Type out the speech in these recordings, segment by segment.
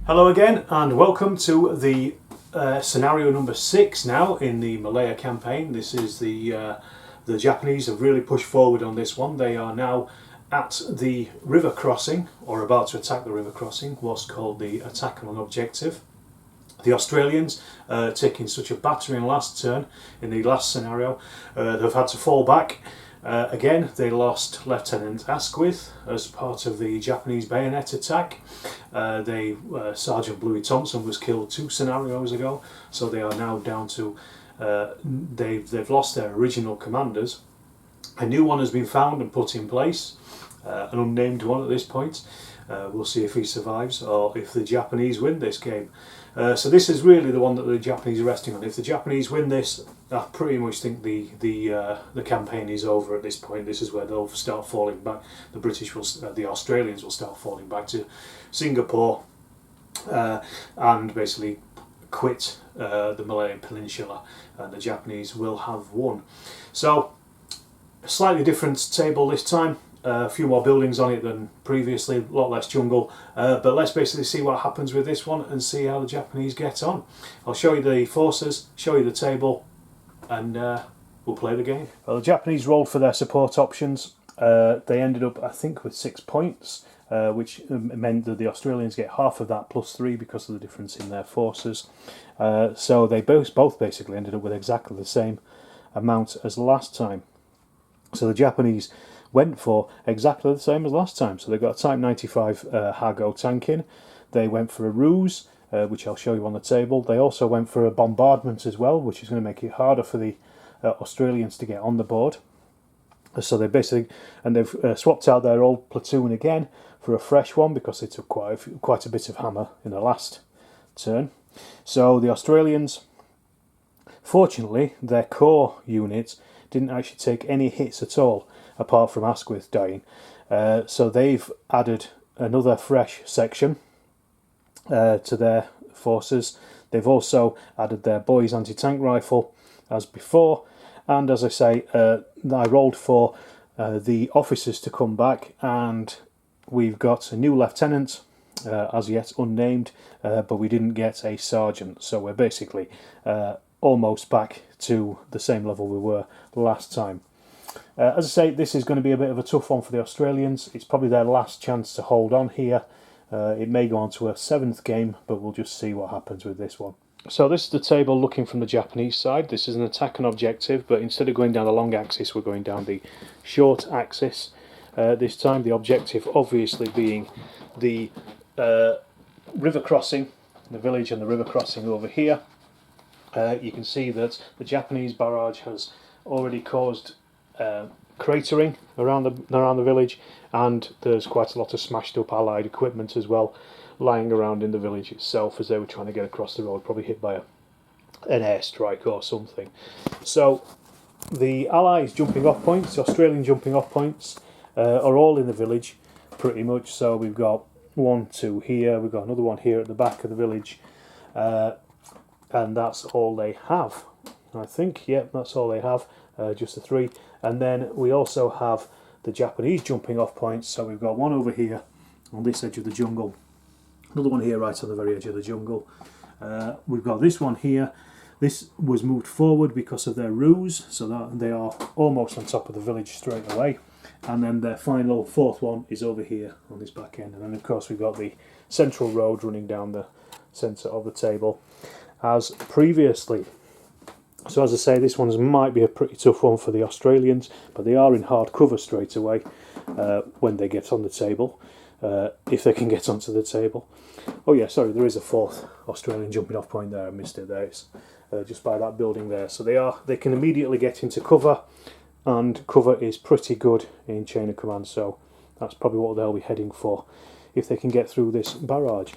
Hello again and welcome to the scenario number 6 now in the Malaya campaign. This is the Japanese have really pushed forward on this one. They are now at the river crossing, or about to attack the river crossing, what's called the attack on objective. The Australians, taking such a battering last turn in the last scenario, they've had to fall back. Again, they lost Lieutenant Asquith as part of the Japanese bayonet attack. Sergeant Bluey Thompson was killed 2 scenarios ago, so they are now down to they've lost their original commanders. A new one has been found and put in place, an unnamed one at this point. We'll see if he survives or if the Japanese win this game. So this is really the one that the Japanese are resting on. If the Japanese win this, I pretty much think the campaign is over at this point. This is where they'll start falling back. The Australians will start falling back to Singapore and basically quit the Malayan Peninsula, and the Japanese will have won. So a slightly different table this time. A few more buildings on it than previously, a lot less jungle, but let's basically see what happens with this one and see how the Japanese get on. I'll show you the forces, show you the table, and we'll play the game. Well, the Japanese rolled for their support options. They ended up, I think, with 6 points, which meant that the Australians get half of that plus 3 because of the difference in their forces. So they both basically ended up with exactly the same amount as last time. So the Japanese went for exactly the same as last time. So they got a Type 95 Hago tank in. They went for a ruse, which I'll show you on the table. They also went for a bombardment as well, which is going to make it harder for the Australians to get on the board. So they basically, and they've swapped out their old platoon again for a fresh one because they took quite a bit of hammer in the last turn. So the Australians, fortunately, their core unit didn't actually take any hits at all, apart from Asquith dying. So they've added another fresh section to their forces. They've also added their boys anti-tank rifle as before, and as I say, I rolled for the officers to come back, and we've got a new lieutenant, as yet unnamed, but we didn't get a sergeant, so we're basically almost back to the same level we were last time. As I say, this is going to be a bit of a tough one for the Australians. It's probably their last chance to hold on here. It may go on to a 7th game, but we'll just see what happens with this one. So this is the table looking from the Japanese side. This is an attack and objective, but instead of going down the long axis, we're going down the short axis. This time the objective obviously being the river crossing, the village and the river crossing over here. You can see that the Japanese barrage has already caused cratering around the village, and there's quite a lot of smashed up allied equipment as well lying around in the village itself as they were trying to get across the road, probably hit by an airstrike or something. So the Allies jumping off points, the Australian jumping off points, are all in the village pretty much. So we've got 1, 2 here, we've got another one here at the back of the village, and that's all they have, I think. Yep, that's all they have, just the 3. And then we also have the Japanese jumping off points. So we've got one over here on this edge of the jungle, another one here right on the very edge of the jungle. We've got this one here. This was moved forward because of their ruse, so that they are almost on top of the village straight away. And then their final 4th one is over here on this back end. And then of course we've got the central road running down the centre of the table as previously. So as I say, this one might be a pretty tough one for the Australians, but they are in hard cover straight away when they get on the table, if they can get onto the table. Oh yeah, sorry, there is a 4th Australian jumping off point there. I missed it there. It's just by that building there. So they can immediately get into cover, and cover is pretty good in chain of command. So that's probably what they'll be heading for if they can get through this barrage.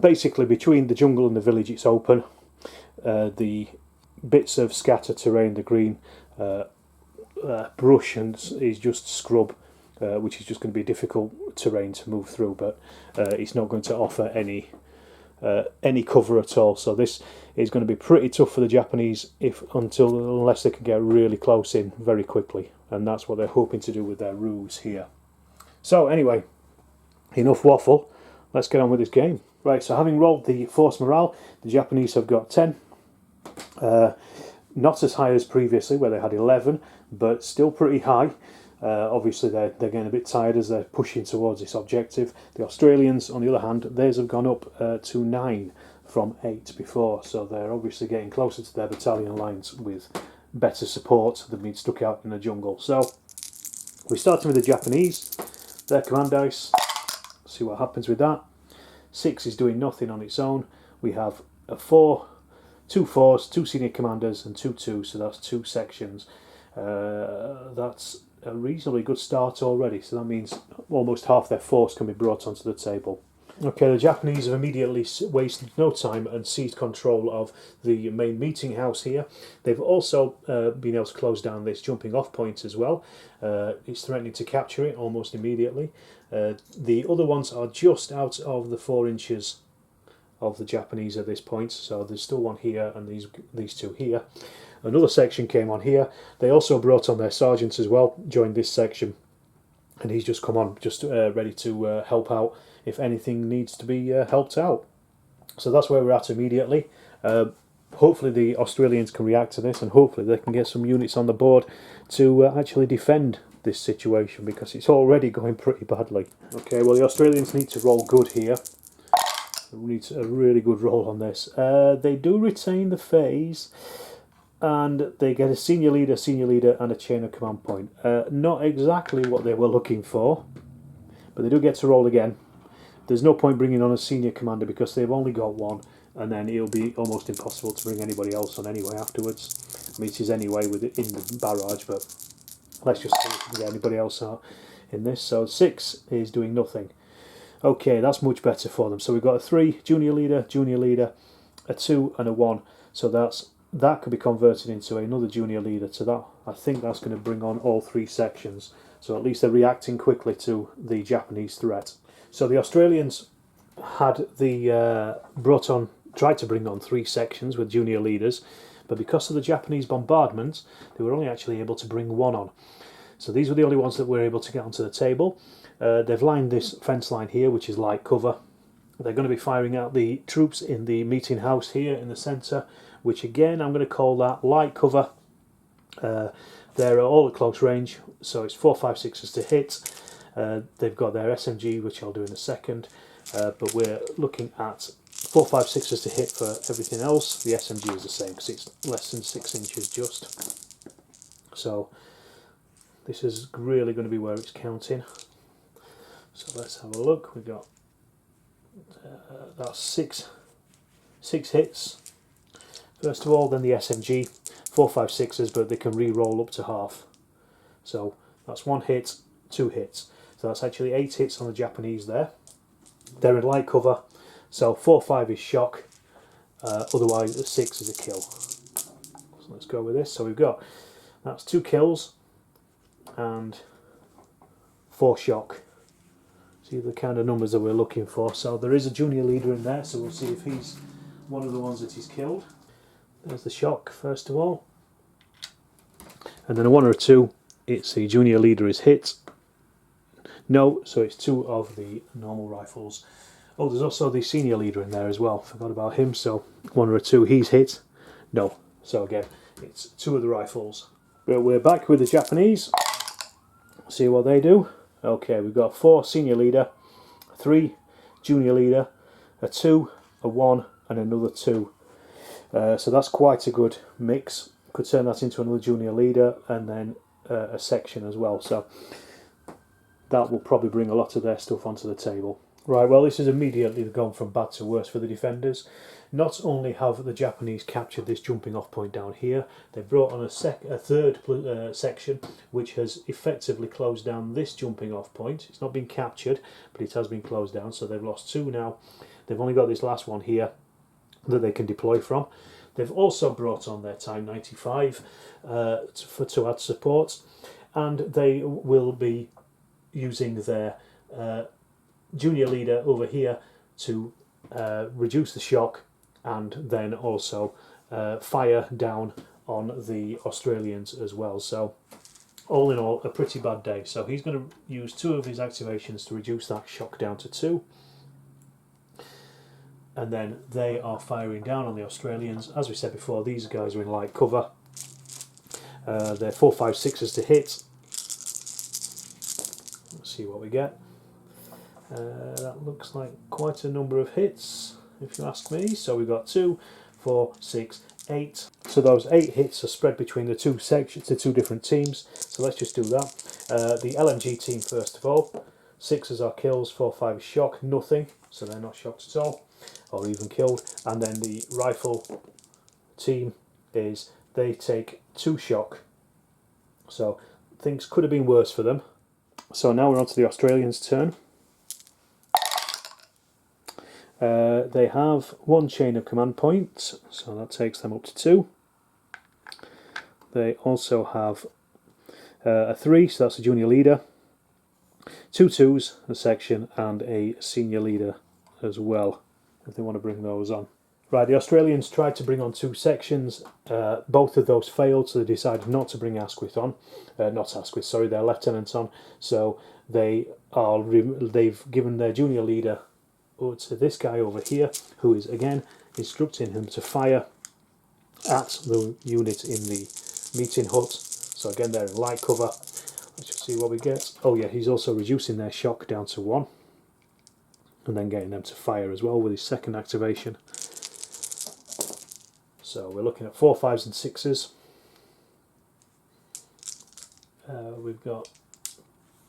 Basically between the jungle and the village, it's open. The bits of scatter terrain, the green brush, is just scrub, which is just going to be difficult terrain to move through, but it's not going to offer any cover at all. So this is going to be pretty tough for the Japanese unless they can get really close in very quickly, and that's what they're hoping to do with their ruse here. So anyway, enough waffle. let's get on with this game. Right, so having rolled the force morale, the Japanese have got 10. Not as high as previously, where they had 11, but still pretty high. Obviously, they're getting a bit tired as they're pushing towards this objective. The Australians, on the other hand, theirs have gone up to 9 from 8 before, so they're obviously getting closer to their battalion lines with better support than being stuck out in the jungle. So, we're starting with the Japanese. Their command dice. See what happens with that. 6 is doing nothing on its own. We have a 4, 2 4s, 2 senior commanders, and 2 2s, so that's 2 sections. That's a reasonably good start already, so that means almost half their force can be brought onto the table. Okay, the Japanese have immediately wasted no time and seized control of the main meeting house here. They've also been able to close down this jumping off point as well. It's threatening to capture it almost immediately. The other ones are just out of the 4 inches of the Japanese at this point, so there's still one here and these 2 here. Another section came on here. They also brought on their sergeant as well, joined this section, and he's just come on, just ready to help out if anything needs to be helped out. So that's where we're at immediately. Hopefully the Australians can react to this, and hopefully they can get some units on the board to actually defend this situation, because it's already going pretty badly. Okay, well, the Australians need to roll good here. We need a really good roll on this. They do retain the phase, and they get a senior leader, and a chain of command point. Not exactly what they were looking for, but they do get to roll again. There's no point bringing on a senior commander because they've only got 1, and then it'll be almost impossible to bring anybody else on anyway afterwards. I mean, it is anyway in the barrage, but let's just see if we can get anybody else out in this. So 6 is doing nothing. Okay, that's much better for them. So we've got a 3, junior leader, a 2 and a 1. So that could be converted into another junior leader to that. I think that's going to bring on all 3 sections. So at least they're reacting quickly to the Japanese threat. So the Australians had tried to bring on 3 sections with junior leaders, but because of the Japanese bombardment, they were only actually able to bring 1 on. So these were the only ones that were able to get onto the table. They've lined this fence line here, which is light cover. They're going to be firing out the troops in the meeting house here in the centre, which again I'm going to call that light cover. They're all at close range, so it's 4, 5, 6s to hit. They've got their SMG, which I'll do in a second, but we're looking at 4, 5, 6s to hit for everything else. The SMG is the same because it's less than 6 inches just. So this is really going to be where it's counting. So let's have a look. We've got that's 6 hits. First of all, then the SMG, 4, 5, 6s, but they can re-roll up to half. So that's 1 hit, 2 hits. So that's actually 8 hits on the Japanese there. They're in light cover, so 4, 5 is shock, otherwise a 6 is a kill. So let's go with this. So we've got, that's 2 kills and 4 shock. See the kind of numbers that we're looking for. So there is a junior leader in there, so we'll see if he's one of the ones that is killed. There's the shock first of all. And then a 1 or a 2, it's the junior leader is hit. No, so it's 2 of the normal rifles. Oh, there's also the senior leader in there as well. Forgot about him. So 1 or a 2, he's hit. No. So again, it's 2 of the rifles. But we're back with the Japanese. See what they do. Okay, we've got 4 senior leader, 3 junior leader, a 2, a 1, and another 2. So that's quite a good mix. Could turn that into another junior leader and then a section as well. So that will probably bring a lot of their stuff onto the table. Right, well, this has immediately gone from bad to worse for the defenders. Not only have the Japanese captured this jumping off point down here, they've brought on a third section which has effectively closed down this jumping off point. It's not been captured, but it has been closed down, so they've lost 2 now. They've only got this last one here that they can deploy from. They've also brought on their Time 95 to add support, and they will be using their junior leader over here to reduce the shock and then also fire down on the Australians as well. So all in all, a pretty bad day. So he's going to use 2 of his activations to reduce that shock down to 2. and then they are firing down on the Australians. As we said before, these guys are in light cover. They're 4, 5, 6s to hit. Let's see what we get. That looks like quite a number of hits, if you ask me. So we've got 2, 4, 6, 8. So those 8 hits are spread between the two sections, the two different teams. So let's just do that. The LMG team first of all. 6s are kills, 4, 5 is shock, nothing. So they're not shocked at all, or even killed. And then the rifle team is they take 2 shock. So things could have been worse for them. So now we're on to the Australians' turn. They have 1 chain of command points, so that takes them up to 2. They also have a 3, so that's a junior leader, 2 2s, a section, and a senior leader as well, if they want to bring those on. Right, the Australians tried to bring on 2 sections, both of those failed, so they decided not to bring Asquith on, their lieutenant on, so they've given their junior leader to this guy over here, who is again instructing him to fire at the unit in the meeting hut. So again, they're in light cover. Let's just see what we get. Oh yeah, he's also reducing their shock down to 1, and then getting them to fire as well with his second activation. So we're looking at 4, 5s and 6s. We've got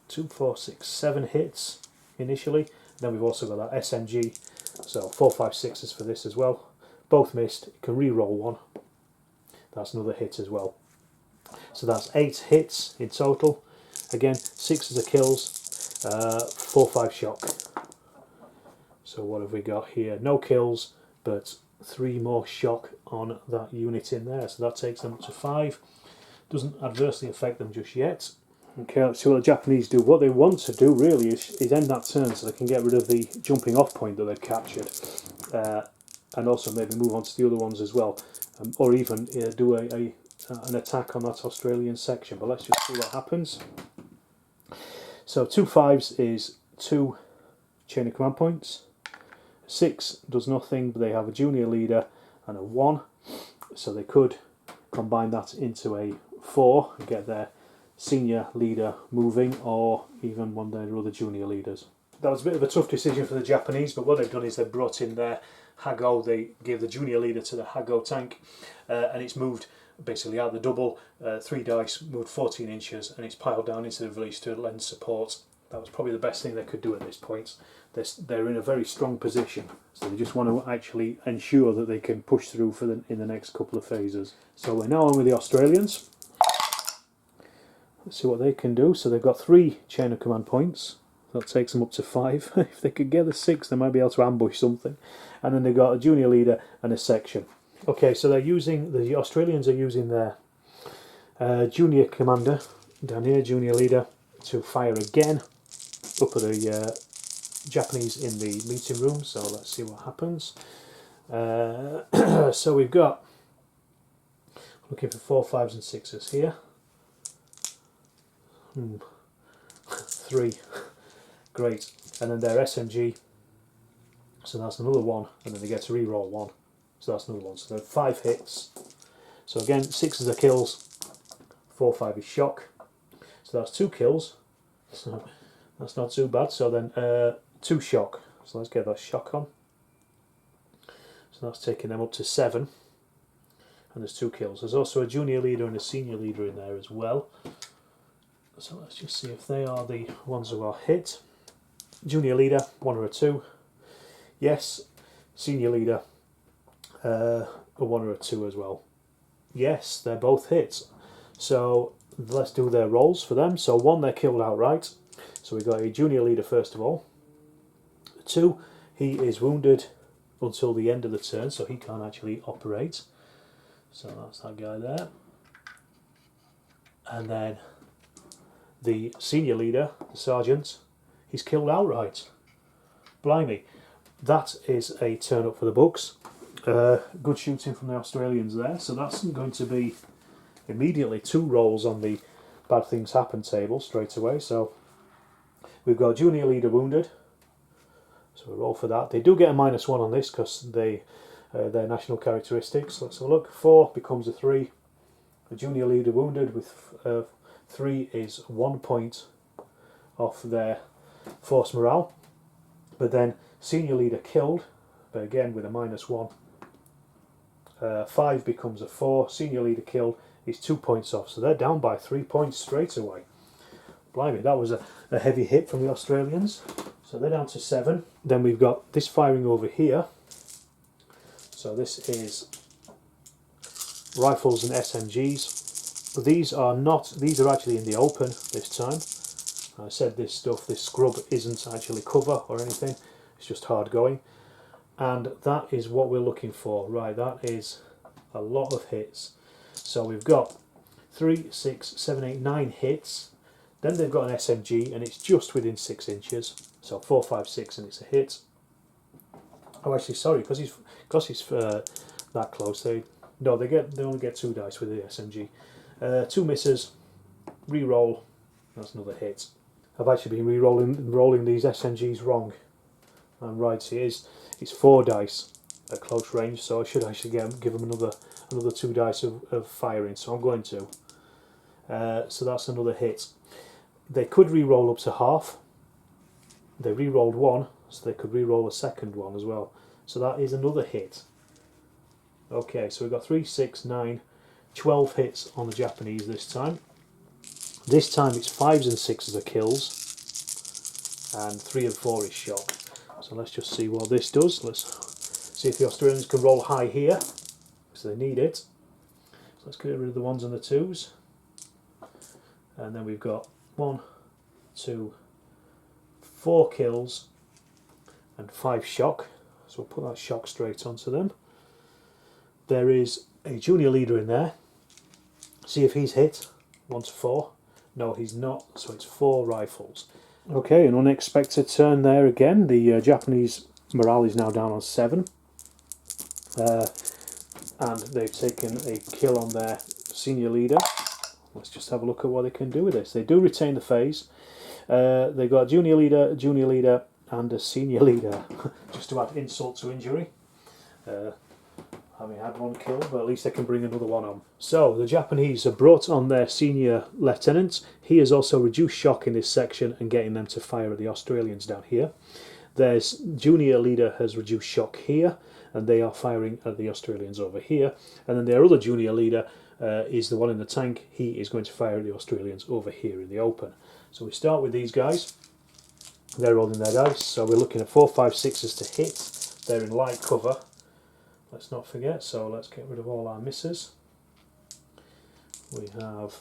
2, 4, 6, 7 hits initially. Then we've also got that SMG, so 4, 5, 6s for this as well. Both missed. You can re-roll 1. That's another hit as well. So that's 8 hits in total. Again, 6s are kills, 4, 5 shock. So what have we got here? No kills, but 3 more shock on that unit in there. So that takes them up to 5. Doesn't adversely affect them just yet. Okay, let's see what the Japanese do. What they want to do really is end that turn so they can get rid of the jumping off point that they've captured, and also maybe move on to the other ones as well, or even do an attack on that Australian section. But let's just see what happens. So 2 5s is 2 chain of command points. 6 does nothing, but they have a junior leader and a 1, so they could combine that into a 4 and get their senior leader moving, or even one of their other junior leaders. That was a bit of a tough decision for the Japanese, but what they've done is they've brought in their Hago. They gave the junior leader to the Hago tank, and it's moved basically out the double, 3 dice, moved 14 inches, and it's piled down into the village to lend support. That was probably the best thing they could do at this point. They're in a very strong position, so they just want to actually ensure that they can push through in the next couple of phases. So we're now on with the Australians. Let's see what they can do. So they've got 3 chain of command points. That takes them up to 5. If they could get the 6, they might be able to ambush something. And then they've got a junior leader and a section. Okay, so the Australians are using their junior commander down here, junior leader, to fire again up at the Japanese in the meeting room. So let's see what happens. So we've got, looking for 4, 5s and 6s here. 3. Great. And then their SMG, so that's another 1, and then they get to re-roll 1, so that's another 1. So they're 5 hits. So again, 6s are kills, 4, 5 is shock, so that's 2 kills, so that's not too bad. So then 2 shock, so let's get that shock on. So that's taking them up to 7, and there's 2 kills. There's also a junior leader and a senior leader in there as well. So let's just see if they are the ones who are hit. Junior leader, 1 or a 2. Yes. Senior leader, a 1 or a 2 as well. Yes, they're both hits. So let's do their rolls for them. So 1, they're killed outright. So we've got a junior leader first of all. 2, he is wounded until the end of the turn, so he can't actually operate. So that's that guy there. And then the senior leader, the sergeant, he's killed outright. Blimey. That is a turn up for the books. Good shooting from the Australians there. So that's going to be immediately 2 rolls on the bad things happen table straight away. So we've got junior leader wounded. So we roll for that. They do get a -1 on this because they their national characteristics. Let's have a look. 4 becomes a 3. The junior leader wounded with 3 is 1 point off their force morale. But then senior leader killed, but again with a -1. 5 becomes a 4. Senior leader killed is 2 points off, so they're down by 3 points straight away. Blimey, that was a heavy hit from the Australians. So they're down to 7. Then we've got this firing over here. So this is rifles and SMGs. But these are actually in the open this time. I said this scrub isn't actually cover or anything, it's just hard going. And that is what we're looking for. Right, that is a lot of hits. So we've got 3, 6, 7, 8, 9 hits. Then they've got an SMG and it's just within 6 inches. So 4, 5, 6 and it's a hit. Oh, actually, sorry, because he's that close. They only get 2 dice with the SMG. 2 misses, re-roll. That's another hit. I've actually been rolling these SMGs wrong. I'm right. It's 4 dice at close range, so I should actually give them another 2 dice of firing. So I'm going to. So that's another hit. They could re-roll up to half. They re-rolled 1, so they could re-roll a second one as well. So that is another hit. Okay, so we've got 3, 6, 9, 12 hits on the Japanese this time. This time it's 5s and 6s are kills, and 3 and 4 is shock. So let's just see what this does. Let's see if the Australians can roll high here, because they need it. So let's get rid of the 1s and the 2s. And then we've got 1, 2, 4 kills and 5 shock. So we'll put that shock straight onto them. There is a junior leader in there. See if he's hit. 1 to 4. No, he's not. So it's 4 rifles. Okay, an unexpected turn there again. The Japanese morale is now down on 7. And they've taken a kill on their senior leader. Let's just have a look at what they can do with this. They do retain the phase. They've got a junior leader, and a senior leader, just to add insult to injury. Having had 1 kill, but at least they can bring another one on. So the Japanese have brought on their senior lieutenant. He has also reduced shock in this section and getting them to fire at the Australians down here. Their junior leader has reduced shock here, and they are firing at the Australians over here. And then their other junior leader is the one in the tank. He is going to fire at the Australians over here in the open. So we start with these guys. They're rolling their dice. So we're looking at 4, 5, 6s to hit. They're in light cover. Let's not forget, so let's get rid of all our misses. We have,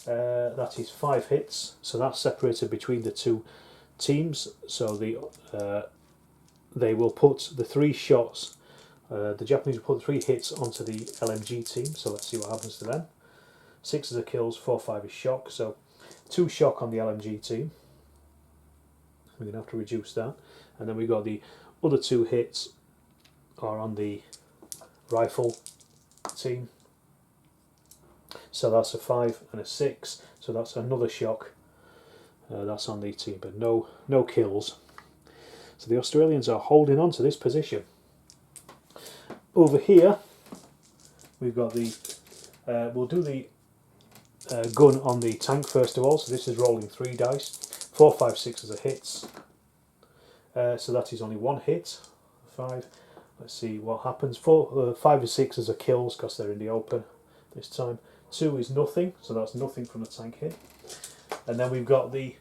that is 5 hits, so that's separated between the 2 teams. So they will put the 3 shots, the Japanese will put 3 hits onto the LMG team, so let's see what happens to them. 6 is the kills, 4, 5 is shock, so 2 shock on the LMG team. We're going to have to reduce that. And then we've got the other 2 hits are on the rifle team, so that's a 5 and a 6, so that's another shock. That's on the team, but no kills. So the Australians are holding on to this position. Over here we've got the we'll do the gun on the tank first of all. So this is rolling 3 dice. 4, 5, 6 are hits, so that is only 1 hit. 5. Let's see what happens. 5 and 6 are kills because they're in the open this time. 2 is nothing, so that's nothing from a tank hit. And then we've got the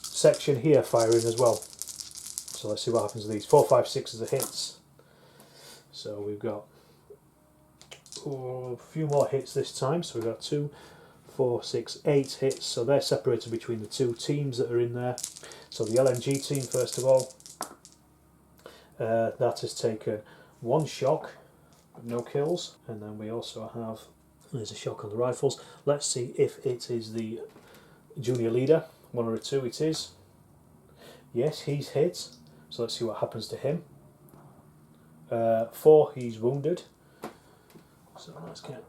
section here firing as well. So let's see what happens to these. 4, 5, 6 are hits. So we've got a few more hits this time. So we've got 2, 4, 6, 8 hits. So they're separated between the 2 teams that are in there. So the LMG team first of all. That has taken 1 shock, but no kills. And then we also have, there's a shock on the rifles. Let's see if it is the junior leader. 1 or a 2 it is. Yes, he's hit. So let's see what happens to him. 4, he's wounded. So let's get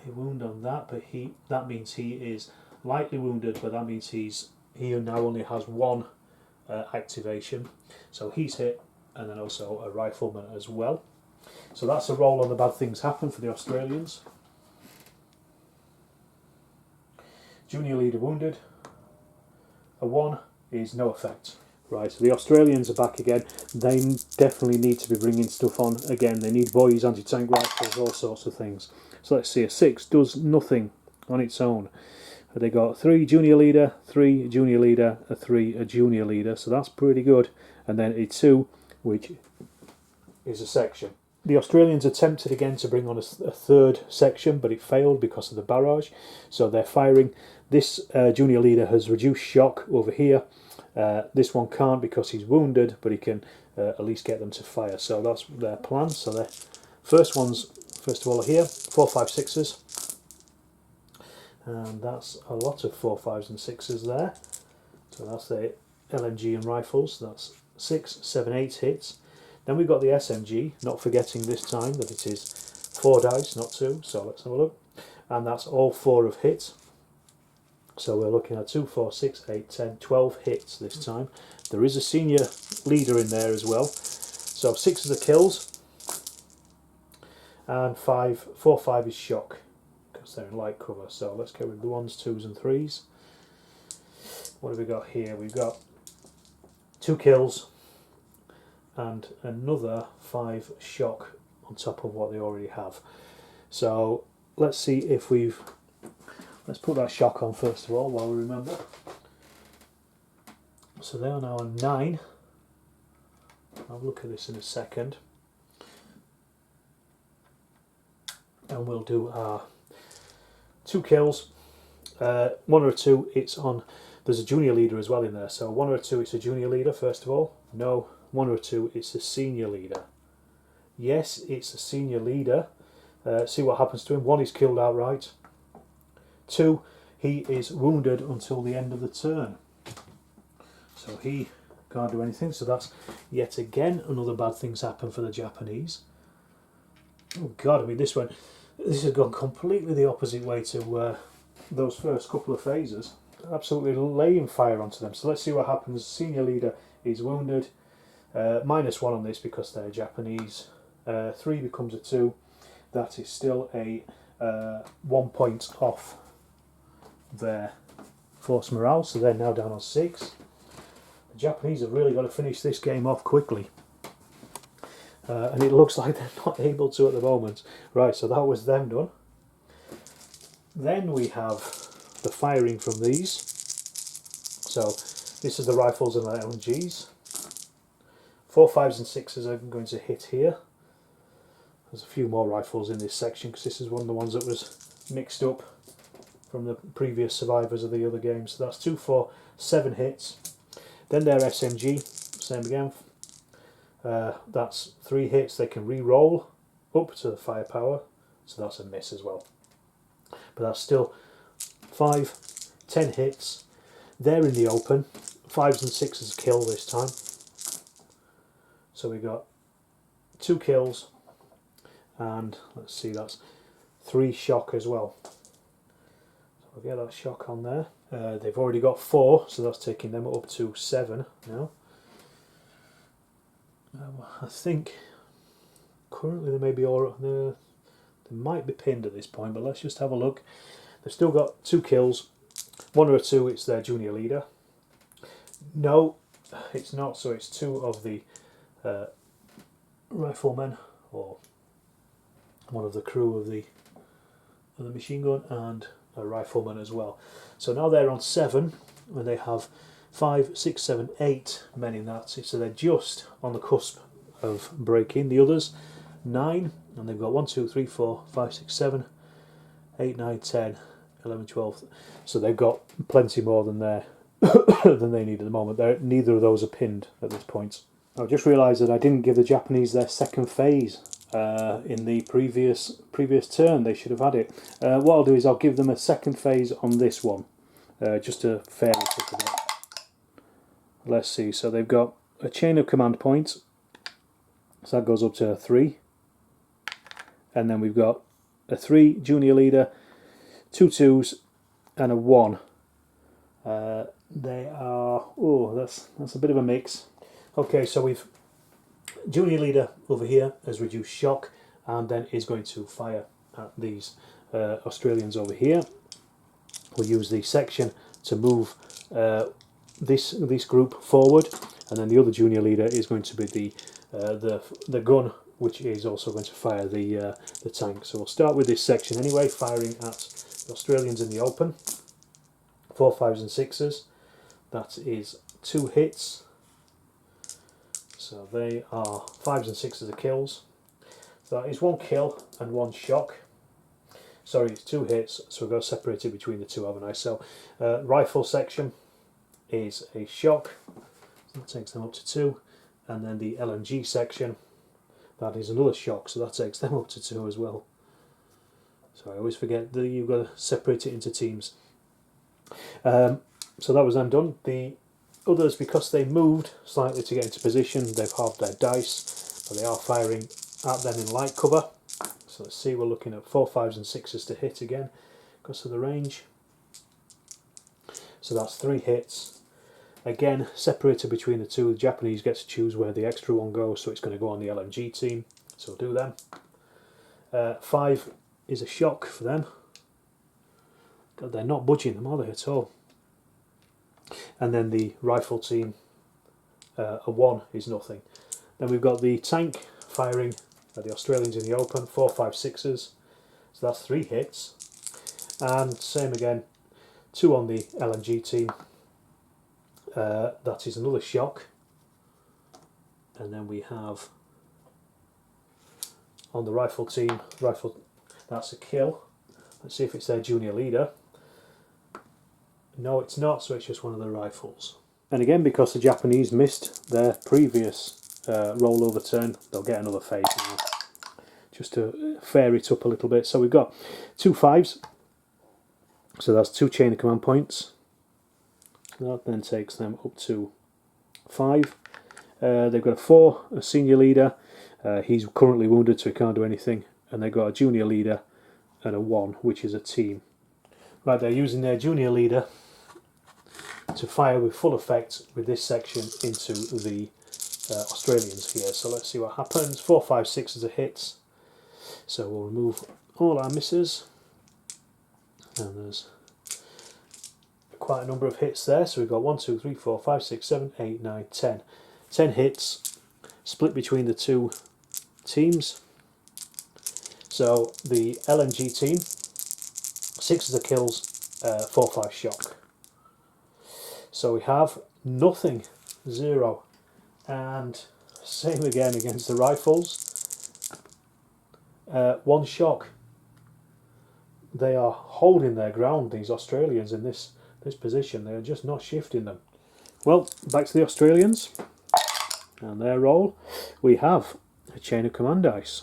a wound on that. But that means he is lightly wounded, but that means he now only has 1 activation. So he's hit, and then also a rifleman as well. So that's a roll on the bad things happen for the Australians. Junior leader wounded. A 1 is no effect. Right, so the Australians are back again. They definitely need to be bringing stuff on again. They need buoys, anti-tank rifles, all sorts of things. So let's see, a 6 does nothing on its own. They got 3 junior leader, 3 junior leader, a 3 a junior leader, so that's pretty good. And then a 2, which is a section. The Australians attempted again to bring on a third section, but it failed because of the barrage. So they're firing. This junior leader has reduced shock over here. This one can't because he's wounded, but he can at least get them to fire. So that's their plan. So the first ones, first of all, are here, 4, 5, 6s. And that's a lot of 4, 5s and 6s there. So that's the LMG and rifles. That's 6, 7, 8 hits. Then we've got the SMG, not forgetting this time that it is 4 dice, not 2. So let's have a look. And that's all 4 of hits. So we're looking at 2, 4, 6, 8, 10, 12 hits this time. There is a senior leader in there as well. So 6 of the kills. And 4, 5 is shock, because they're in light cover. So let's go with the 1s, 2s and 3s. What have we got here? We've got 2 kills and another 5 shock on top of what they already have. So let's see if let's put that shock on first of all while we remember. So they are now on 9. I'll look at this in a second. And we'll do our 2 kills. 1 or a 2, it's on. There's a junior leader as well in there. So 1 or a 2, it's a junior leader first of all. No. 1 or a 2, it's a senior leader. Yes, it's a senior leader. See what happens to him. 1 is killed outright. 2, he is wounded until the end of the turn. So he can't do anything. So that's yet again another bad things happen for the Japanese. Oh God, I mean this has gone completely the opposite way to those first couple of phases. Absolutely laying fire onto them. So let's see what happens. Senior leader is wounded. -1 on this because they're Japanese. 3 becomes a 2. That is still a 1 point off their force morale, so they're now down on 6. The Japanese have really got to finish this game off quickly. And it looks like they're not able to at the moment. Right, so that was them done. Then we have the firing from these. So this is the rifles and the LMGs. 4, 5s and 6s are going to hit here. There's a few more rifles in this section because this is one of the ones that was mixed up from the previous survivors of the other games. So that's 2, 4, 7 hits. Then their SMG, same again. That's 3 hits. They can re-roll up to the firepower, so that's a miss as well. But that's still 5, 10 hits. They're in the open. 5s and 6s kill this time. So we got 2 kills, and let's see, that's 3 shock as well. So we'll get that shock on there. They've already got 4, so that's taking them up to 7 now. I think currently they may be they might be pinned at this point, but let's just have a look. They've still got 2 kills. 1 or a 2, it's their junior leader. No, it's not. So it's 2 of the riflemen, or one of the crew of the machine gun, and a rifleman as well. So now they're on 7, and they have 5, 6, 7, 8 men in that. So they're just on the cusp of breaking. The others 9, and they've got 1, 2, 3, 4, 5, 6, 7, 8, 9, 10, 11, 12. So they've got plenty more than they need at the moment. Neither of those are pinned at this point. I just realised that I didn't give the Japanese their second phase in the previous turn. They should have had it. What I'll do is I'll give them a second phase on this one, just to fairly quick a bit. Let's see. So they've got a chain of command points. So that goes up to 3, and then we've got a 3 junior leader, 2 2s, and a 1 They are, oh, that's a bit of a mix. Okay, so we've junior leader over here has reduced shock and then is going to fire at these Australians over here. We'll use the section to move this group forward, and then the other junior leader is going to be the gun, which is also going to fire the tank. So we'll start with this section anyway, firing at the Australians in the open. 4 5s and 6s. That is 2 hits. So they are 5s and 6s are kills. So that is 1 kill and 1 shock. Sorry, it's 2 hits, so we've got to separate it between the two, haven't I? So rifle section is a shock, so that takes them up to 2, and then the LMG section, that is another shock, so that takes them up to 2 as well. So I always forget that you've got to separate it into teams. So that was then done. The others, because they moved slightly to get into position, they've halved their dice, but they are firing at them in light cover. So let's see, we're looking at 4 5s and 6s to hit again because of the range. So that's 3 hits. Again, separated between the two. The Japanese get to choose where the extra one goes, so it's going to go on the LMG team. So we'll do them. 5 is a shock for them. God, they're not budging them, are they, at all? And then the rifle team, a 1 is nothing. Then we've got the tank firing at the Australians in the open, 4 5 6s. So that's 3 hits. And same again, 2 on the LMG team. That is another shock. And then we have on the rifle team, that's a kill. Let's see if it's their junior leader. No, it's not, so it's just one of the rifles. And again, because the Japanese missed their previous rollover turn, they'll get another phase now, just to fair it up a little bit. So we've got 2 5s, so that's 2 chain of command points. That then takes them up to 5. They've got a 4, a senior leader. He's currently wounded, so he can't do anything. And they've got a junior leader and a 1, which is a team. Right, they're using their junior leader to fire with full effect with this section into the Australians here. So let's see what happens. 4 5 6s are hits. So we'll remove all our misses. And there's quite a number of hits there. So we've got 1 2 3 4 5 6 7 8 9 10. 10 hits split between the two teams. So the LMG team, 6 are kills, 4 5 shock. So we have nothing, 0. And same again against the rifles. 1 shock. They are holding their ground, these Australians, in this position. They are just not shifting them. Well, back to the Australians and their roll. We have a chain of command dice.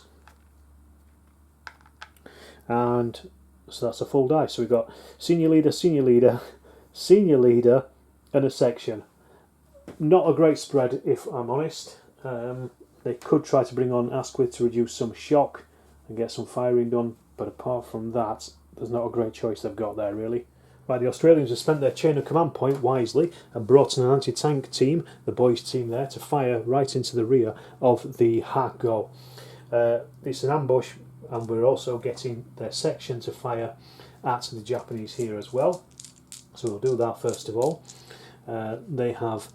And so that's a full dice. So we've got senior leader, senior leader, senior leader, and a section. Not a great spread, if I'm honest. They could try to bring on Asquith to reduce some shock and get some firing done, but apart from that, there's not a great choice they've got there, really. Right, the Australians have spent their chain of command point wisely and brought in an anti-tank team, the boys' team there, to fire right into the rear of the Hargo. It's an ambush, and we're also getting their section to fire at the Japanese here as well. So we'll do that first of all. They have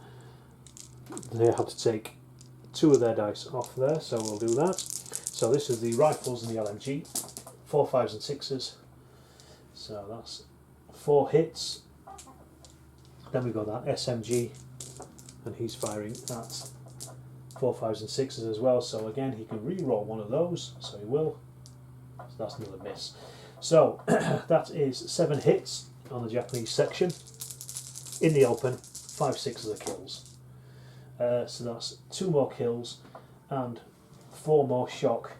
to take 2 of their dice off there, so we'll do that. So this is the rifles and the LMG, 4 5s and 6s. So that's 4 hits. Then we've got that SMG, and he's firing at 4 5s and 6s as well. So again, he can re-roll one of those, so he will. So that's another miss. So that is 7 hits on the Japanese section in the open. 5 6s are kills. So that's 2 more kills and 4 more shock.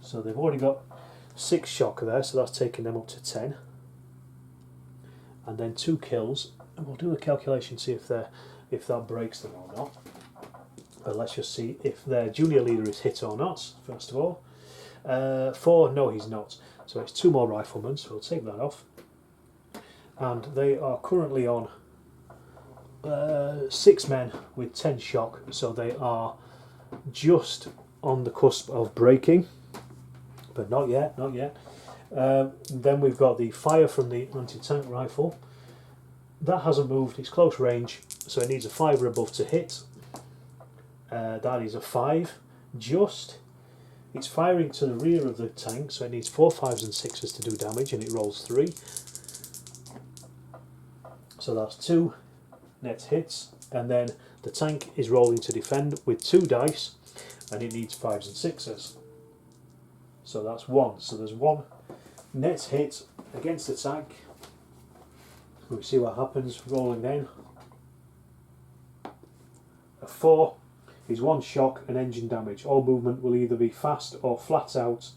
So they've already got 6 shock there, so that's taking them up to 10. And then 2 kills, and we'll do a calculation, see if that breaks them or not. But let's just see if their junior leader is hit or not, first of all. 4, no he's not. So it's 2 more riflemen, so we'll take that off. and they are currently on 6 men with 10 shock, so they are just on the cusp of breaking, but not yet, not yet. Then we've got the fire from the anti-tank rifle. That hasn't moved, it's close range, so it needs a 5 or above to hit. That is a 5, just. It's firing to the rear of the tank, so it needs 4 5s and 6s to do damage, and it rolls 3. So that's 2 net hits, and then the tank is rolling to defend with 2 dice, and it needs 5s and 6s. So that's 1. So there's 1 net hit against the tank. We'll see what happens. Rolling then. A 4 is 1 shock and engine damage. All movement will either be fast or flat out,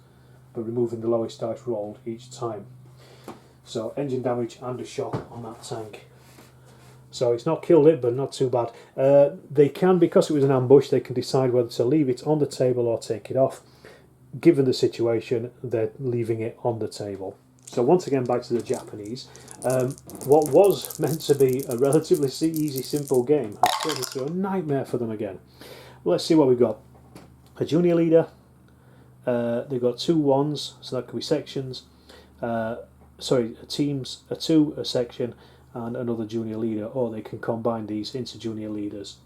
but removing the lowest dice rolled each time. So engine damage and a shock on that tank. So it's not killed it, but not too bad. They can, because it was an ambush, they can decide whether to leave it on the table or take it off. Given the situation, they're leaving it on the table. So once again, back to the Japanese. What was meant to be a relatively easy, simple game has turned into a nightmare for them again. Well, let's see what we've got. A junior leader. They've got 2 1s, so that could be sections. Teams, a 2, a section, and another junior leader, or they can combine these into junior leaders.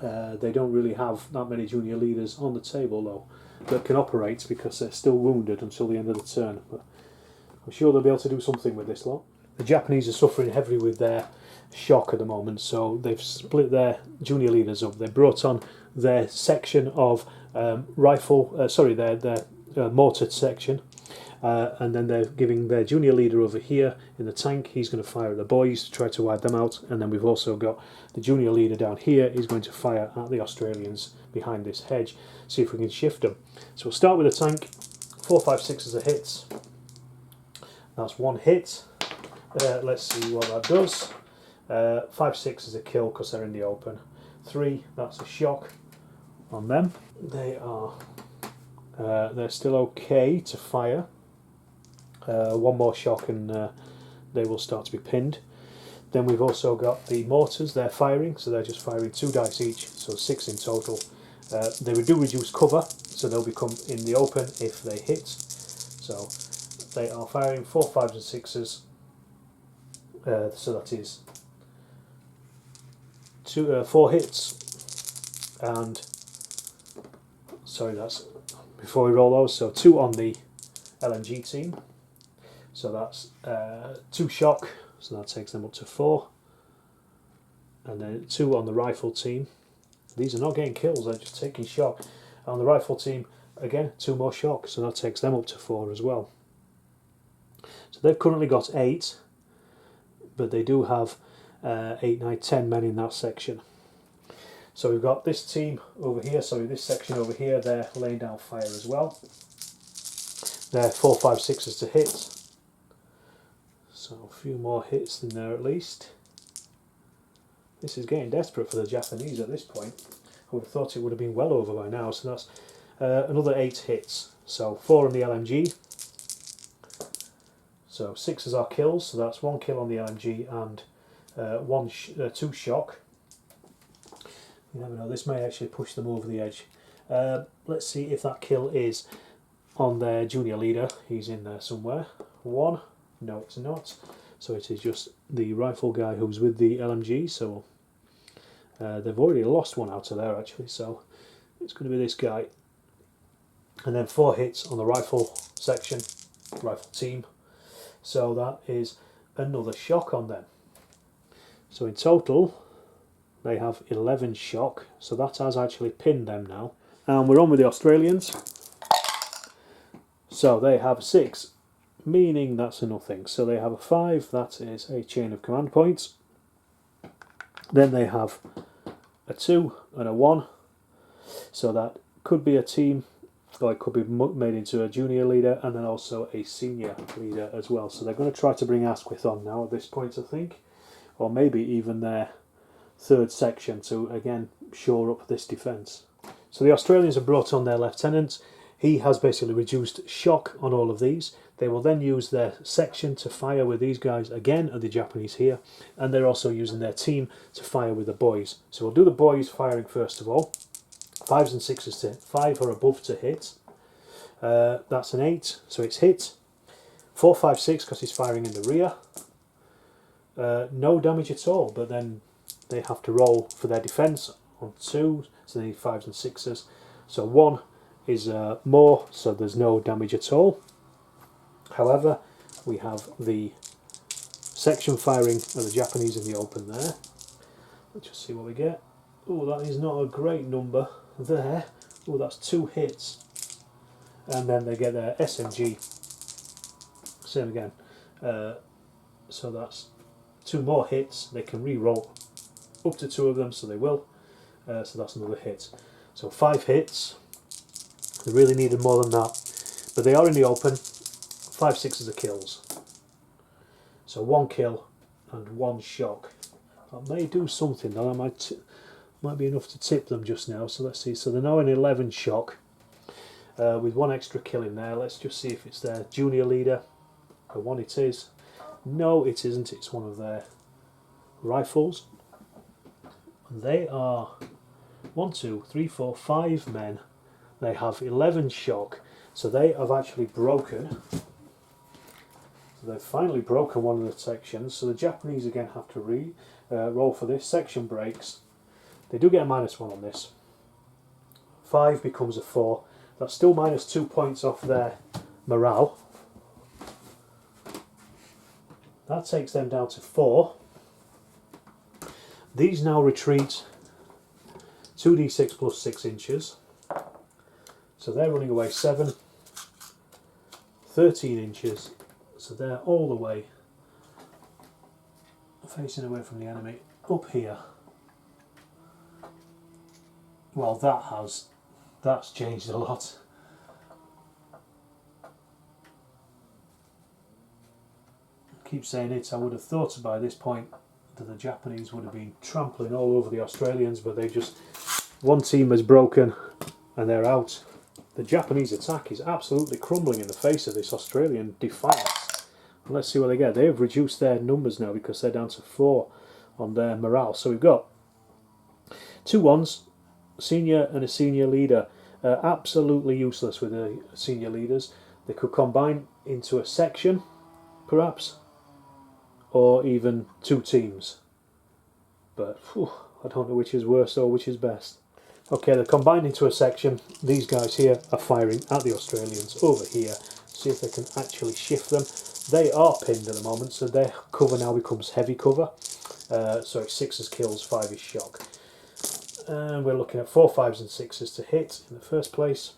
They don't really have that many junior leaders on the table though that can operate, because they're still wounded until the end of the turn. But I'm sure they'll be able to do something with this lot. The Japanese are suffering heavily with their shock at the moment, so they've split their junior leaders up. They brought on their section of their mortar section, and then they're giving their junior leader over here in the tank. He's going to fire at the boys to try to wipe them out, and then we've also got the junior leader down here. He's going to fire at the Australians behind this hedge, see if we can shift them. So we'll start with the tank. 4 5 6 are hits. That's 1 hit. Let's see what that does. 5 6 is a kill because they're in the open. 3, that's a shock on them. They're still okay to fire. 1 more shock and they will start to be pinned. Then we've also got the mortars. They're firing, so they're just firing 2 dice each, so 6 in total. They do reduce cover, so they'll become in the open if they hit. So they are firing 4 5s and 6s. So that is 4 hits, and sorry, that's before we roll those. So 2 on the LMG team. So that's 2 shock, so that takes them up to 4. And then 2 on the rifle team. These are not getting kills, they're just taking shock. On the rifle team, again, 2 more shock, so that takes them up to 4 as well. So they've currently got 8, but they do have 8, 9, 10 men in that section. So we've got this team over here, this section over here, they're laying down fire as well. They're 4 5 6s to hit. So a few more hits in there at least. This is getting desperate for the Japanese at this point. I would have thought it would have been well over by now. So that's another 8 hits. So 4 on the LMG. So 6s are kills. So that's 1 kill on the LMG and 2 shock. You never know. This may actually push them over the edge. Let's see if that kill is on their junior leader. He's in there somewhere. 1. No, it's not. So it is just the rifle guy who's with the LMG. So they've already lost 1 out of there actually. So it's going to be this guy. And then 4 hits on the rifle section, rifle team. So that is another shock on them. So in total, they have 11 shock. So that has actually pinned them now. And we're on with the Australians. So they have 6. Meaning that's a nothing. So they have a 5, that is a chain of command points. Then they have a 2 and a 1. So that could be a team, or it could be made into a junior leader and then also a senior leader as well. So they're going to try to bring Asquith on now at this point, I think. Or maybe even their 3rd section to again shore up this defence. So the Australians have brought on their lieutenant. He has basically reduced shock on all of these. They will then use their section to fire with these guys. Again, are the Japanese here. And they're also using their team to fire with the boys. So we'll do the boys firing first of all. 5s and 6s to hit. 5 or above to hit. That's an 8, so it's hit. 4, 5, 6 because he's firing in the rear. No damage at all, but then they have to roll for their defence on 2, so they need 5s and 6s. So 1 is more, so there's no damage at all. However, we have the section firing of the Japanese in the open there. Let's just see what we get. Oh, that is not a great number there. Oh, that's 2 hits. And then they get their SMG. Same again. So that's 2 more hits. They can re-roll up to 2 of them, so they will. So that's another hit. So 5 hits. They really needed more than that. But they are in the open. 5 6s are kills. So 1 kill and 1 shock. That may do something though. That might be enough to tip them just now. So let's see. So they're now in 11 shock. With 1 extra kill in there. Let's just see if it's their junior leader. The one it is. No, it isn't. It's one of their rifles. They are 1, 2, 3, 4, 5 men. They have 11 shock. So they have actually broken. So they've finally broken one of the sections. So the Japanese again have to roll for this. Section breaks. They do get a -1 on this. 5 becomes a 4. That's still -2 points off their morale. That takes them down to 4. These now retreat 2d6 plus 6 inches. So they're running away 7, 13 inches. So they're all the way facing away from the enemy up here. Well, that's changed a lot. I keep saying it, I would have thought by this point that the Japanese would have been trampling all over the Australians, but they just, one team has broken and they're out. The Japanese attack is absolutely crumbling in the face of this Australian defiance. And let's see what they get. They have reduced their numbers now because they're down to 4 on their morale. So we've got 2 1s, senior and a senior leader. Absolutely useless with the senior leaders. They could combine into a section, perhaps, or even 2 teams. But I don't know which is worse or which is best. Okay, they're combined into a section. These guys here are firing at the Australians over here. See if they can actually shift them. They are pinned at the moment, so their cover now becomes heavy cover. So it's 6 kills, 5 is shock. And we're looking at 4 5s and 6s to hit in the first place.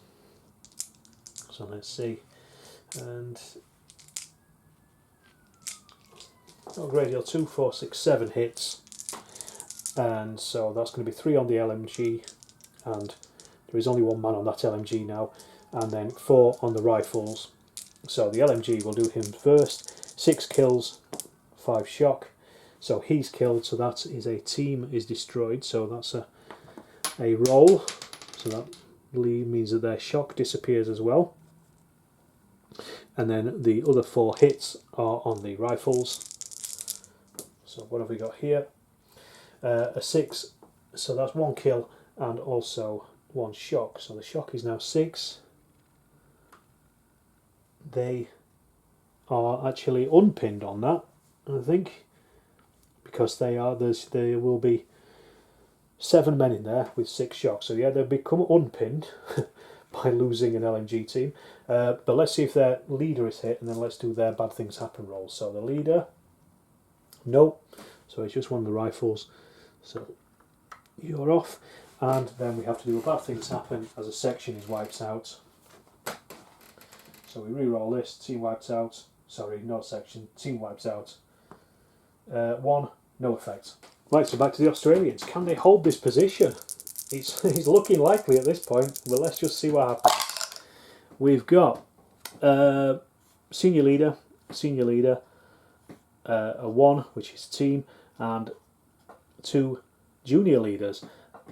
So let's see. And oh, great deal. 2, 4, 6, 7 hits. And so that's going to be 3 on the LMG. And there is only 1 man on that LMG now. And then 4 on the rifles. So the LMG will do him first. 6 kills, 5 shock. So he's killed. So that is a team is destroyed. So that's a roll, so that means that their shock disappears as well. And then the other 4 hits are on the rifles. So what have we got here? A 6, so that's 1 kill and also 1 shock. So the shock is now 6. They are actually unpinned on that, I think, because there will be 7 men in there with 6 shocks. So yeah, they've become unpinned by losing an LMG team. But let's see if their leader is hit, and then let's do their bad things happen roll. So the leader, no. So it's just one of the rifles. So you're off. And then we have to do a bad things happen as a section is wiped out. So we re-roll this, team wipes out. Sorry, no section, team wipes out. 1, no effect. Right, so back to the Australians. Can they hold this position? It's looking likely at this point, but let's just see what happens. We've got senior leader, a 1, which is team, and 2 junior leaders.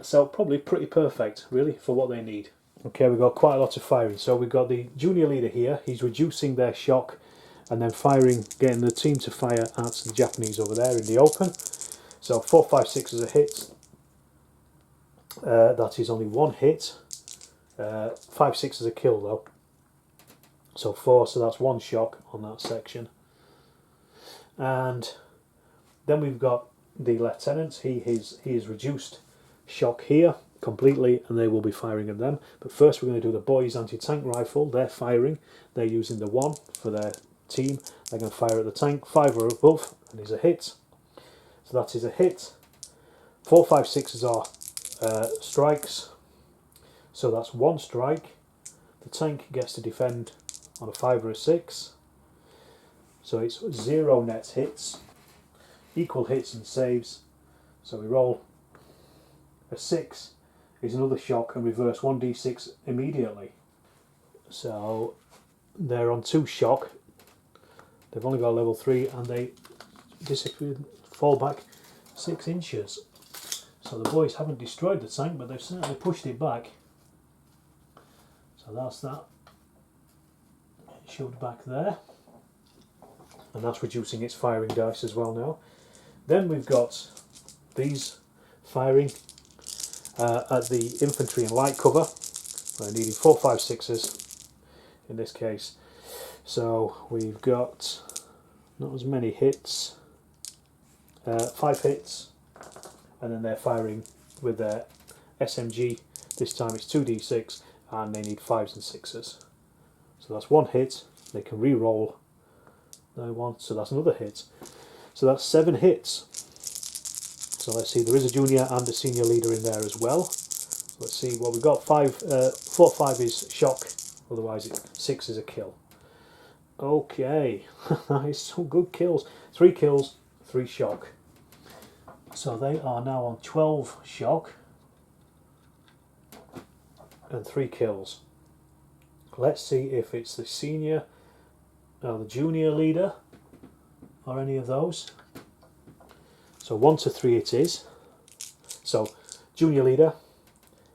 So probably pretty perfect, really, for what they need. Okay, we've got quite a lot of firing. So we've got the junior leader here. He's reducing their shock and then firing, getting the team to fire at the Japanese over there in the open. So 4, 5, 6 is a hit. That is only one hit. 5, 6 is a kill though. So 4, so that's one shock on that section. And then we've got the lieutenant. He is reduced shock here completely, and they will be firing at them. But first we're going to do the boys anti-tank rifle. They're firing. They're using the 1 for their team. They're going to fire at the tank. 5 or above, and is a hit. So that is a hit. 4, 5, 6 are strikes. So that's one strike. The tank gets to defend on a 5 or a 6. So it's 0 net hits. Equal hits and saves. So we roll a 6 is another shock and reverse 1d6 immediately. So they're on 2 shock. They've only got level 3 and they fall back 6 inches. So the boys haven't destroyed the tank, but they've certainly pushed it back. So that's that. Shoved back there. And that's reducing its firing dice as well now. Then we've got these firing at the infantry and light cover. We're needing 4, 5, 6s in this case. So we've got not as many hits, 5 hits, and then they're firing with their SMG. This time it's 2d6 and they need 5s and 6s. So that's one hit. They can re-roll their one, so that's another hit. So that's 7 hits. So let's see, there is a junior and a senior leader in there as well. So let's see what we've got. 4, 5 is shock, otherwise 6 is a kill. Okay, nice, some good kills. 3 kills, 3 shock. So they are now on 12 shock and 3 kills. Let's see if it's the senior or the junior leader or any of those. So 1 to 3 it is. So junior leader,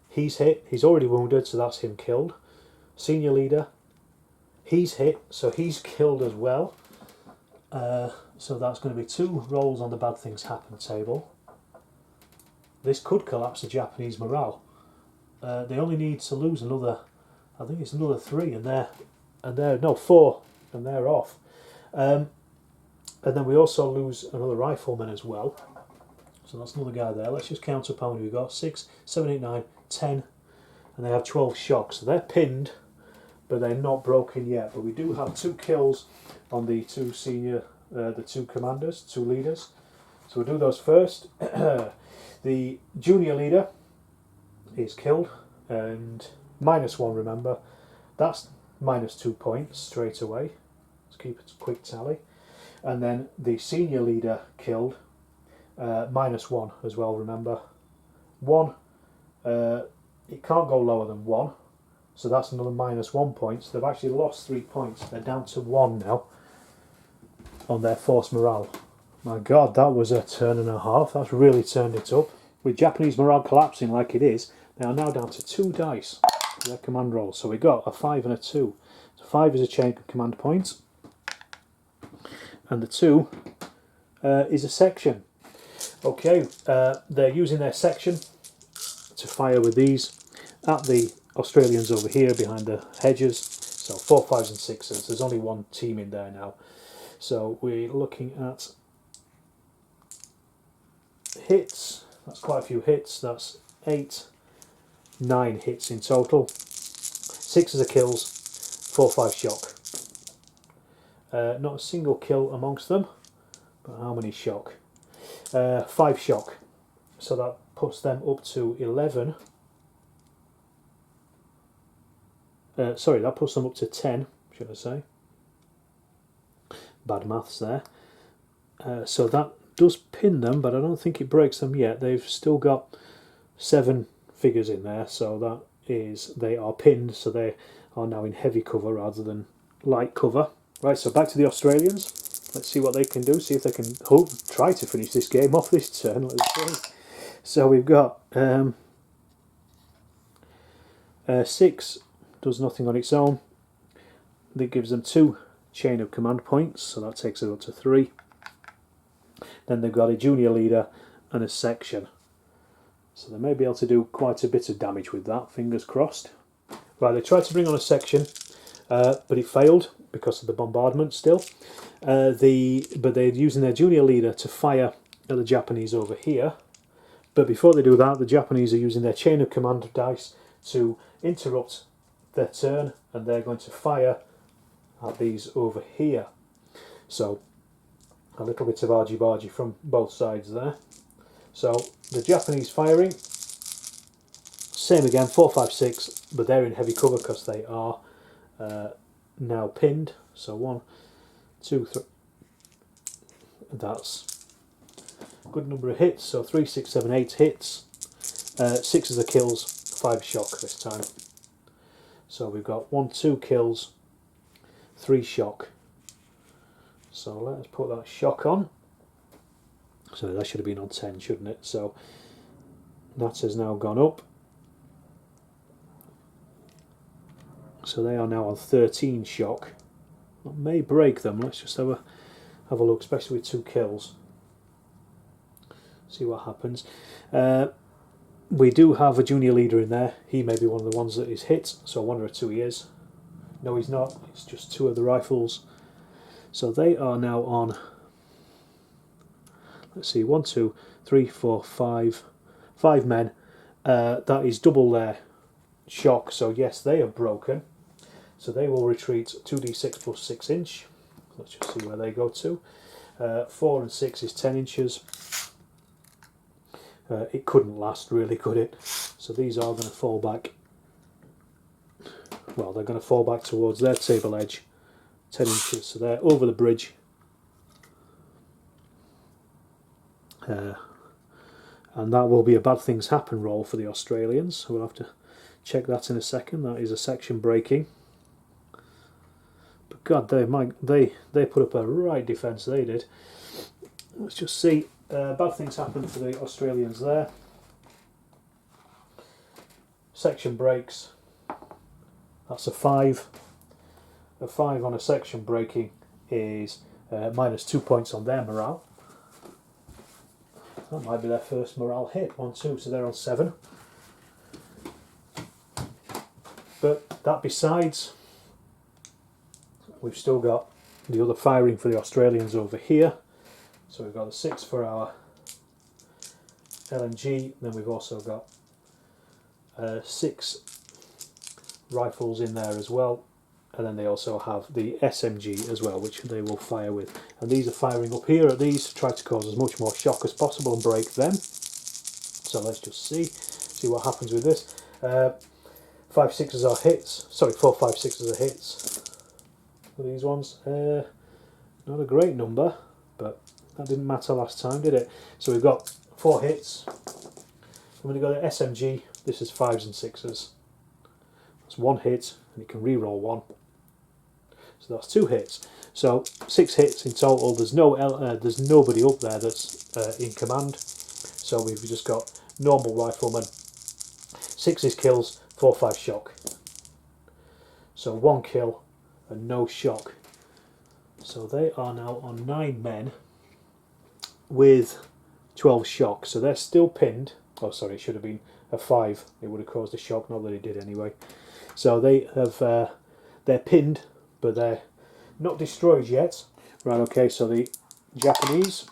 he's hit, he's already wounded, so that's him killed. Senior leader, he's hit, so he's killed as well. So that's going to be 2 rolls on the bad things happen table. This could collapse the Japanese morale. They only need to lose another, I think it's another 3, and they're no 4, and they're off. And then we also lose another rifleman as well. So that's another guy there. Let's just count up how many we've got. 6, 7, 8, 9, 10. And they have 12 shocks. So they're pinned, but they're not broken yet. But we do have 2 kills on the 2 senior, the 2 commanders, 2 leaders. So we'll do those first. The junior leader is killed. And -1, remember. That's -2 points straight away. Let's keep a quick tally. And then the senior leader killed, -1 as well, remember. 1, it can't go lower than 1, so that's another -1 point. So they've actually lost 3 points. They're down to 1 now on their force morale. My God, that was a turn and a half. That's really turned it up. With Japanese morale collapsing like it is, they are now down to 2 dice for their command rolls. So we got a 5 and a 2. So 5 is a chain of command points. And the 2 is a section. Okay, they're using their section to fire with these at the Australians over here behind the hedges. So 4, 5s and 6s. There's only 1 team in there now. So we're looking at hits. That's quite a few hits. That's 8, 9 hits in total. 6 are kills, 4, 5 shock. Not a single kill amongst them, but how many shock? 5 shock. So that puts them up to 11. Sorry, that puts them up to 10, should I say. Bad maths there. So that does pin them, but I don't think it breaks them yet. They've still got 7 figures in there, so that is, they are pinned, so they are now in heavy cover rather than light cover. Right, so back to the Australians. Let's see what they can do, see if they can try to finish this game off this turn. Let's see. So we've got 6 does nothing on its own. That gives them 2 chain of command points, so that takes it up to 3. Then they've got a junior leader and a section. So they may be able to do quite a bit of damage with that, fingers crossed. Right, they tried to bring on a section, but it failed because of the bombardment still. But they're using their junior leader to fire at the Japanese over here. But before they do that, the Japanese are using their chain of command dice to interrupt their turn, and they're going to fire at these over here. So a little bit of argy-bargy from both sides there. So the Japanese firing, same again, 4, 5, 6, but they're in heavy cover because they are now pinned. So 1, 2, 3. That's a good number of hits. So 3, 6, 7, 8 hits. 6 is the kills, 5 shock this time. So we've got 1, 2 kills, 3 shock. So let's put that shock on. So that should have been on 10, shouldn't it? So that has now gone up. So they are now on 13 shock. That may break them. Let's just have a look, especially with 2 kills. See what happens. We do have a junior leader in there. He may be one of the ones that is hit. So 1 or 2 he is. No, he's not. It's just 2 of the rifles. So they are now on, let's see, 1, 2, 3, 4, 5 men. That is double their shock. So yes, they are broken. So they will retreat 2d6 plus 6 inch. Let's just see where they go to. 4 and 6 is 10 inches. It couldn't last really, could it? So these are going to fall back. Well, they're going to fall back towards their table edge, 10 inches. So they're over the bridge. And that will be a bad things happen roll for the Australians. We'll have to check that in a second. That is a section breaking. But God, they put up a right defence, they did. Let's just see. Bad things happen for the Australians there. Section breaks. That's a 5. A 5 on a section breaking is minus 2 points on their morale. That might be their first morale hit. 1, 2, so they're on 7. But that besides, we've still got the other firing for the Australians over here. So we've got the 6 for our LMG, then we've also got 6 rifles in there as well, and then they also have the SMG as well, which they will fire with. And these are firing up here at these to try to cause as much more shock as possible and break them. So let's just see what happens with this. 5, 6s are hits. Sorry, 4, 5, 6s are hits for these ones. Not a great number, but that didn't matter last time, did it? So we've got 4 hits. I'm going to go to SMG. This is 5s and 6s. That's 1 hit, and you can re-roll 1. So that's 2 hits. So 6 hits in total. There's nobody up there that's in command. So we've just got normal riflemen. 6 is kills, 4, 5 shock. So 1 kill and no shock. So they are now on 9 men with 12 shock. So they're still pinned. Oh, sorry, it should have been a 5. It would have caused a shock, not that it did anyway. So they have, they're pinned, but they're not destroyed yet. Right, okay, so the Japanese,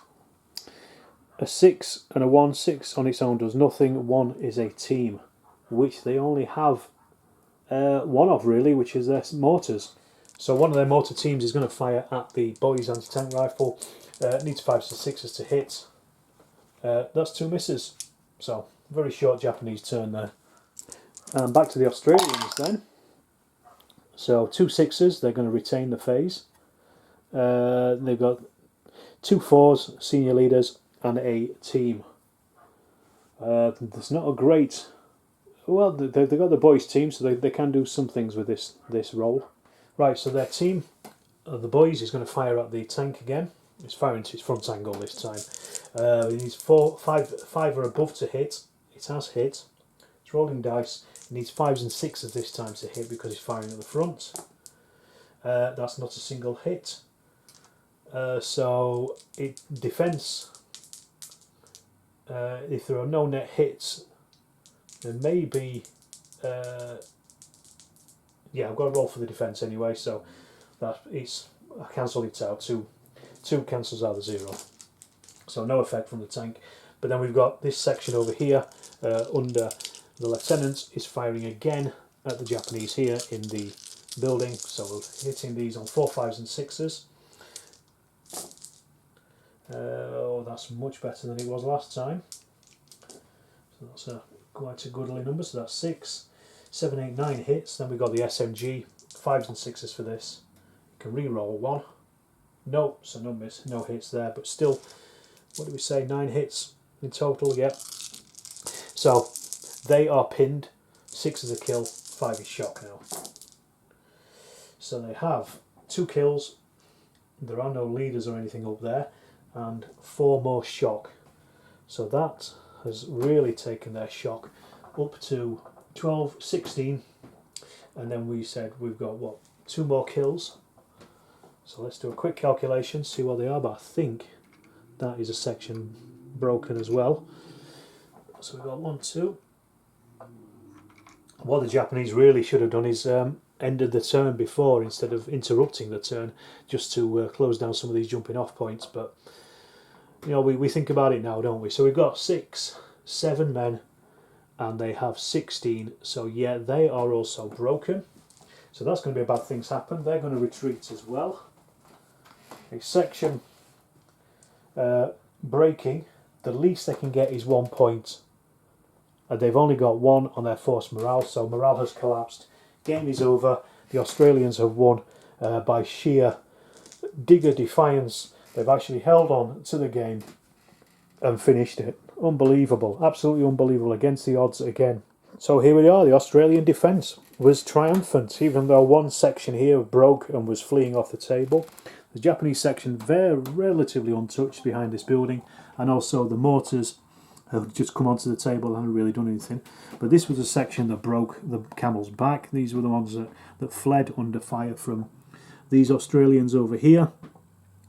a 6 and a 1. 6 on its own does nothing. 1 is a team, which they only have one of really, which is their mortars. So one of their mortar teams is going to fire at the boys' anti-tank rifle. Needs 5s to 6s to hit. That's 2 misses. So very short Japanese turn there. And back to the Australians then. So 2 6s, they're going to retain the phase. They've got 2 4s, senior leaders, and a team. There's not a great... Well, they've got the boys' team, so they can do some things with this roll. Right, so their team, the boys, is going to fire at the tank again. It's firing to its front angle this time. It needs 5 or above to hit. It has hit. It's rolling dice. It needs 5s and 6s this time to hit because it's firing at the front. That's not a single hit. So defense. If there are no net hits, then maybe. Yeah, I've got to roll for the defense anyway. So I cancel it out. Two cancels out the 0. So no effect from the tank. But then we've got this section over here under the lieutenant is firing again at the Japanese here in the building. So we're hitting these on 4, 5s and 6s. Oh, that's much better than it was last time. So that's quite a goodly number. So that's 6, 7, 8, 9 hits. Then we've got the SMG, 5s and 6s for this. You can re-roll 1. No, so no miss, no hits there, but still, what do we say, 9 hits in total, yep. So they are pinned, 6 is a kill, 5 is shock now. So they have 2 kills, there are no leaders or anything up there, and 4 more shock. So that has really taken their shock up to 12, 16, and then we said we've got, what, 2 more kills. So let's do a quick calculation, see what they are, but I think that is a section broken as well. So we've got 1, 2. What the Japanese really should have done is ended the turn before instead of interrupting the turn, just to close down some of these jumping off points. But you know, we think about it now, don't we? So we've got 6, 7 men, and they have 16. So yeah, they are also broken. So that's going to be a bad things happen. They're going to retreat as well. A section breaking, the least they can get is 1 point. And they've only got 1 on their force morale, so morale has collapsed. Game is over. The Australians have won by sheer digger defiance. They've actually held on to the game and finished it. Unbelievable, absolutely unbelievable, against the odds again. So here we are, the Australian defence was triumphant, even though one section here broke and was fleeing off the table. The Japanese section very relatively untouched behind this building, and also the mortars have just come onto the table and haven't really done anything. But this was a section that broke the camel's back. These were the ones that fled under fire from these Australians over here,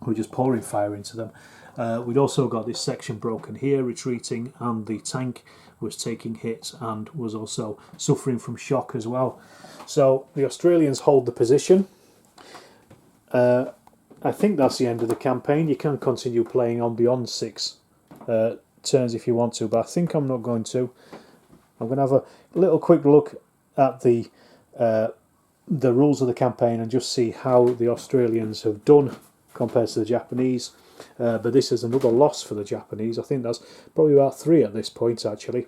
who were just pouring fire into them. We'd also got this section broken here, retreating, and the tank was taking hits and was also suffering from shock as well. So the Australians hold the position. I think that's the end of the campaign. You can continue playing on beyond 6 turns if you want to, but I think I'm not going to. I'm going to have a little quick look at the rules of the campaign and just see how the Australians have done compared to the Japanese. But this is another loss for the Japanese. I think that's probably about 3 at this point, actually.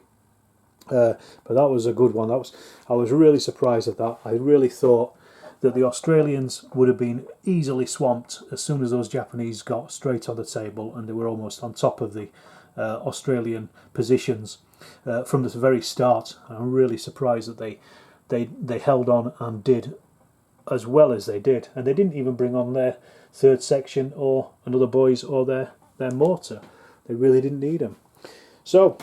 But that was a good one. I was really surprised at that. I really thought that the Australians would have been easily swamped as soon as those Japanese got straight on the table, and they were almost on top of the Australian positions from the very start. I'm really surprised that they held on and did as well as they did, and they didn't even bring on their 3rd section or another boys or their mortar. They really didn't need them. So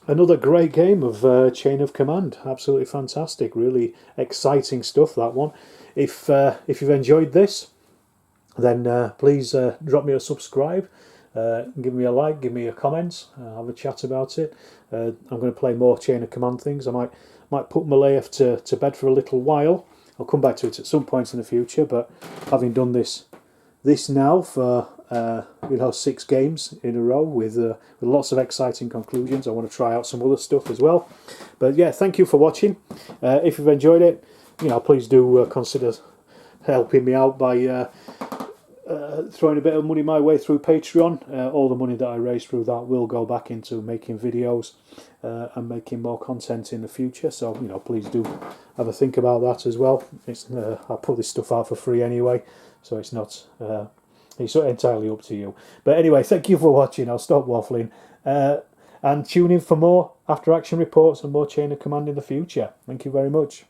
another great game of Chain of Command. Absolutely fantastic, really exciting stuff, that one. If you've enjoyed this, then please drop me a subscribe, give me a like, give me a comment, have a chat about it. I'm going to play more Chain of Command things. I might put Malaya to bed for a little while. I'll come back to it at some point in the future, but having done this now for 6 games in a row with lots of exciting conclusions, I want to try out some other stuff as well. But yeah, thank you for watching. If you've enjoyed it, please do consider helping me out by throwing a bit of money my way through Patreon. All the money that I raise through that will go back into making videos and making more content in the future. So please do have a think about that as well. I put this stuff out for free anyway, so it's not it's entirely up to you. But anyway, thank you for watching. I'll stop waffling and tune in for more after action reports and more Chain of Command in the future. Thank you very much.